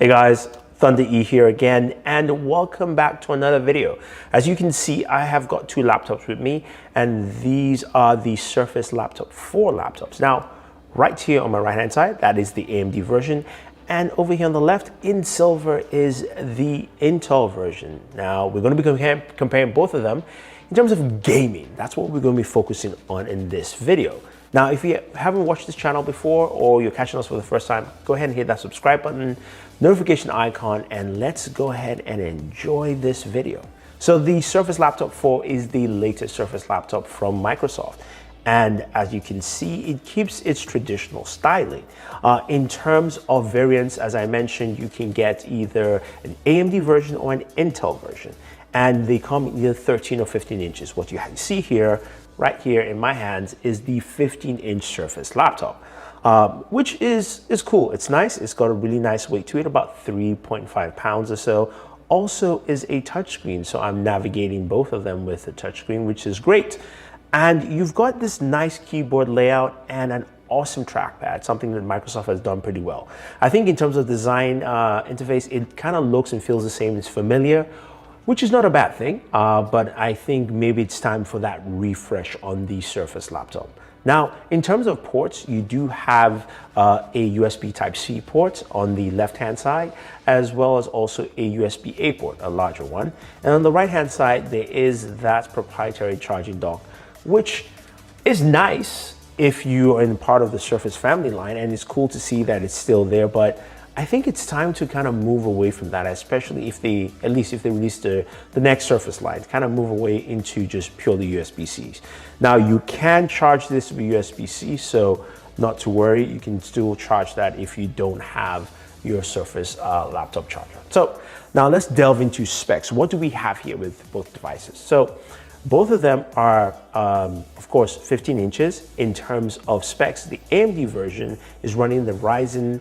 Hey guys, Thunder E here again, and welcome back to another video. As you can see, I have got two laptops with me, and these are the Surface Laptop 4 laptops. Now, right here on my right hand side, that is the AMD version, and over here on the left in silver is the Intel version. Now, we're going to be comparing both of them in terms of gaming. That's what we're going to be focusing on in this video. Now, if you haven't watched this channel before or you're catching us for the first time, go ahead and hit that subscribe button, notification icon, and let's go ahead and enjoy this video. So the Surface Laptop 4 is the latest Surface laptop from Microsoft. And as you can see, it keeps its traditional styling. In terms of variants, as I mentioned, you can get either an AMD version or an Intel version. And they come in either 13 or 15 inches. What you see here, right here in my hands, is the 15-inch Surface laptop, which is cool. It's nice. It's got a really nice weight to it, about 3.5 pounds or so. Also is a touchscreen, so I'm navigating both of them with a touchscreen, which is great. And you've got this nice keyboard layout and an awesome trackpad, something that Microsoft has done pretty well. I think in terms of design interface, it kind of looks and feels the same. It's familiar, which is not a bad thing, but I think maybe it's time for that refresh on the Surface laptop. Now, in terms of ports, you do have a USB Type-C port on the left-hand side, as well as also a USB-A port, a larger one. And on the right-hand side, there is that proprietary charging dock, which is nice if you are in part of the Surface family line, and it's cool to see that it's still there, but I think it's time to kind of move away from that, especially if they, at least if they release the next Surface line, kind of move away into just purely USB-Cs. Now, you can charge this with USB-C, so not to worry, you can still charge that if you don't have your Surface laptop charger. So now let's delve into specs. What do we have here with both devices? So both of them are, of course, 15 inches. In terms of specs, the AMD version is running the Ryzen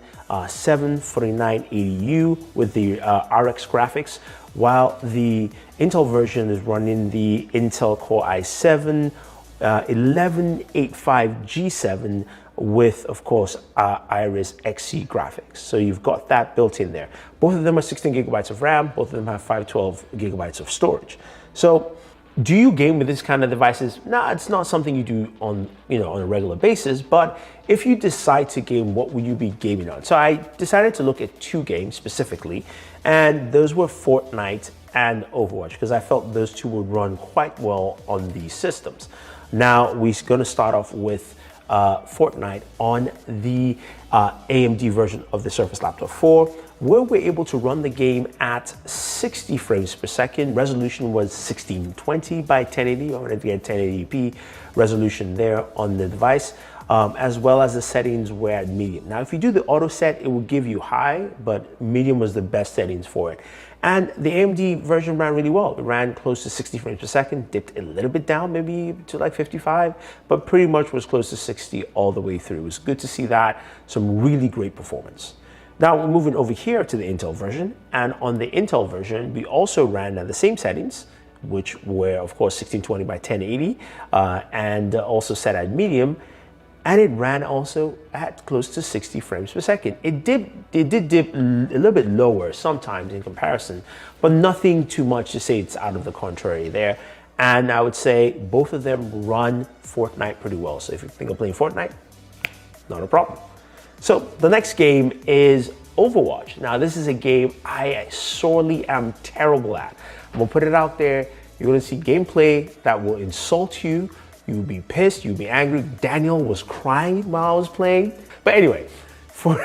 7 4980U with the RX graphics, while the Intel version is running the Intel Core i7 1185G7 with, of course, Iris Xe graphics. So you've got that built in there. Both of them are 16 gigabytes of RAM. Both of them have 512 gigabytes of storage. So do you game with this kind of devices? No, it's not something you do on a regular basis, but if you decide to game, what will you be gaming on? So I decided to look at two games specifically, and those were Fortnite and Overwatch, because I felt those two would run quite well on these systems. Now, we're going to start off with Fortnite on the AMD version of the Surface Laptop 4, where we're able to run the game at 60 frames per second. Resolution was 1620 by 1080. I wanted to get 1080p resolution there on the device, as well as the settings were at medium. Now, if you do the auto set, it will give you high, but medium was the best settings for it. And the AMD version ran really well. It ran close to 60 frames per second, dipped a little bit down, maybe to like 55, but pretty much was close to 60 all the way through. It was good to see that. Some really great performance. Now we're moving over here to the Intel version, and on the Intel version, we also ran at the same settings, which were, of course, 1620 by 1080, and also set at medium. And it ran also at close to 60 frames per second. It did dip a little bit lower sometimes in comparison, but nothing too much to say it's out of the contrary there. And I would say both of them run Fortnite pretty well. So if you think of playing Fortnite, not a problem. So the next game is Overwatch. Now, this is a game I sorely am terrible at. I'm gonna put it out there. You're gonna see gameplay that will insult you. You'll be pissed, you'll be angry. Daniel was crying while I was playing. But anyway, for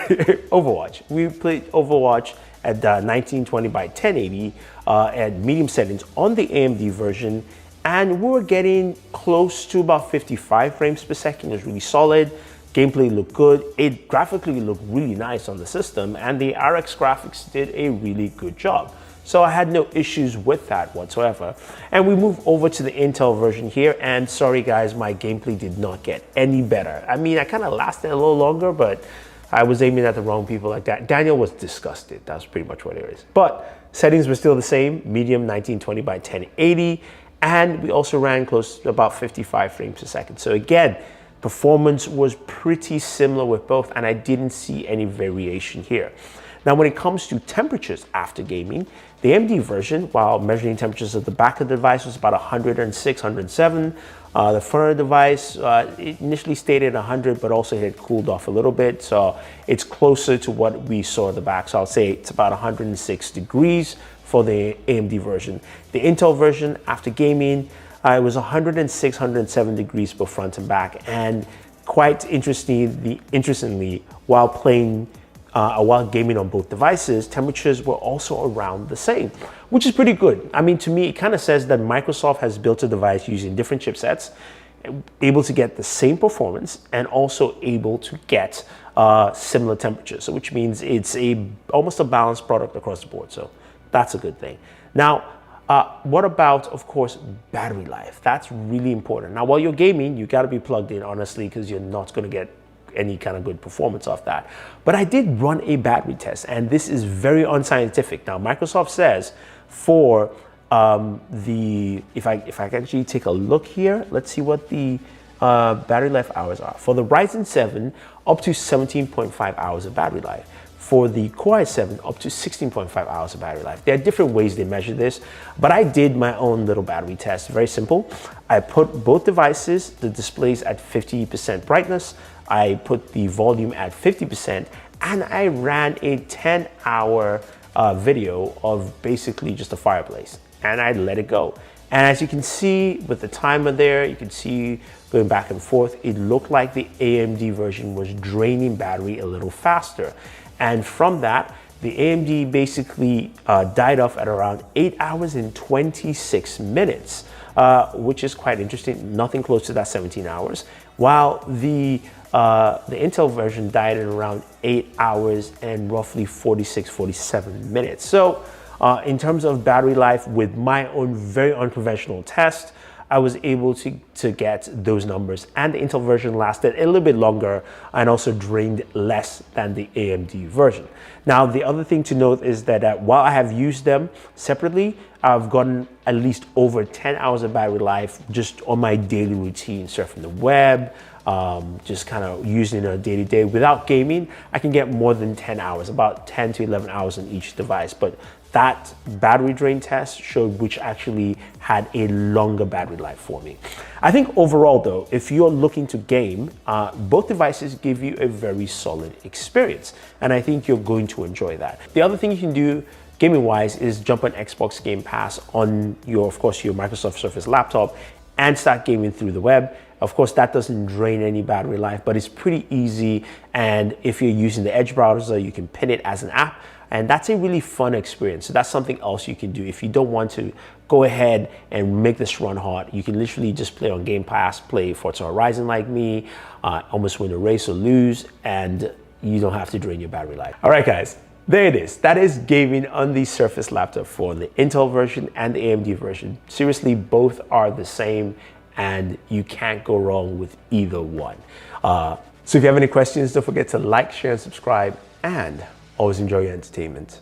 Overwatch, we played Overwatch at 1920 by 1080 at medium settings on the AMD version, and we were getting close to about 55 frames per second. It was really solid. Gameplay looked good. It graphically looked really nice on the system, and the RX graphics did a really good job. So I had no issues with that whatsoever. And we move over to the Intel version here, and sorry guys, my gameplay did not get any better. I mean, I kind of lasted a little longer, but I was aiming at the wrong people like that. Daniel was disgusted. That's pretty much what it is. But settings were still the same, medium 1920 by 1080, and we also ran close to about 55 frames per second. So again, Performance was pretty similar with both, and I didn't see any variation here. Now, when it comes to temperatures after gaming, the AMD version, while measuring temperatures at the back of the device, was about 106, 107. The front of the device, it initially stayed at 100, but also it had cooled off a little bit. So it's closer to what we saw at the back. So I'll say it's about 106 degrees for the AMD version. The Intel version after gaming, it was 106, 107 degrees both front and back. And quite interestingly, while gaming on both devices, temperatures were also around the same, which is pretty good. I mean, to me, it kind of says that Microsoft has built a device using different chipsets, able to get the same performance and also able to get similar temperatures. So which means it's almost a balanced product across the board. So that's a good thing. Now, what about, of course, battery life? That's really important. Now, while you're gaming, you got to be plugged in, honestly, because you're not going to get any kind of good performance off that. But I did run a battery test, and this is very unscientific. Now, Microsoft says for if I can actually take a look here, let's see what the battery life hours are. For the Ryzen 7, up to 17.5 hours of battery life. For the Core i7, up to 16.5 hours of battery life. There are different ways they measure this, but I did my own little battery test. Very simple. I put both devices, the displays at 50% brightness. I put the volume at 50%, and I ran a 10-hour video of basically just a fireplace, and I let it go. And as you can see with the timer there, you can see going back and forth, it looked like the AMD version was draining battery a little faster. And from that, the AMD basically died off at around 8 hours and 26 minutes, which is quite interesting. Nothing close to that 17 hours. While the Intel version died at around 8 hours and roughly 46, 47 minutes. So in terms of battery life, with my own very unconventional test, I was able to get those numbers, and the Intel version lasted a little bit longer and also drained less than the AMD version. Now, the other thing to note is that while I have used them separately, I've gotten at least over 10 hours of battery life just on my daily routine, surfing the web, just kind of using it on a day-to-day. Without gaming, I can get more than 10 hours, about 10 to 11 hours on each device. But that battery drain test showed which actually had a longer battery life for me. I think overall though, if you're looking to game, both devices give you a very solid experience. And I think you're going to enjoy that. The other thing you can do gaming wise is jump on Xbox Game Pass on of course, your Microsoft Surface laptop and start gaming through the web. Of course, that doesn't drain any battery life, but it's pretty easy. And if you're using the Edge browser, you can pin it as an app. And that's a really fun experience. So that's something else you can do. If you don't want to go ahead and make this run hard, you can literally just play on Game Pass, play Forza Horizon like me, almost win a race or lose, and you don't have to drain your battery life. All right, guys, there it is. That is gaming on the Surface laptop for the Intel version and the AMD version. Seriously, both are the same, and you can't go wrong with either one. So if you have any questions, don't forget to like, share, and subscribe, and always enjoy your entertainment.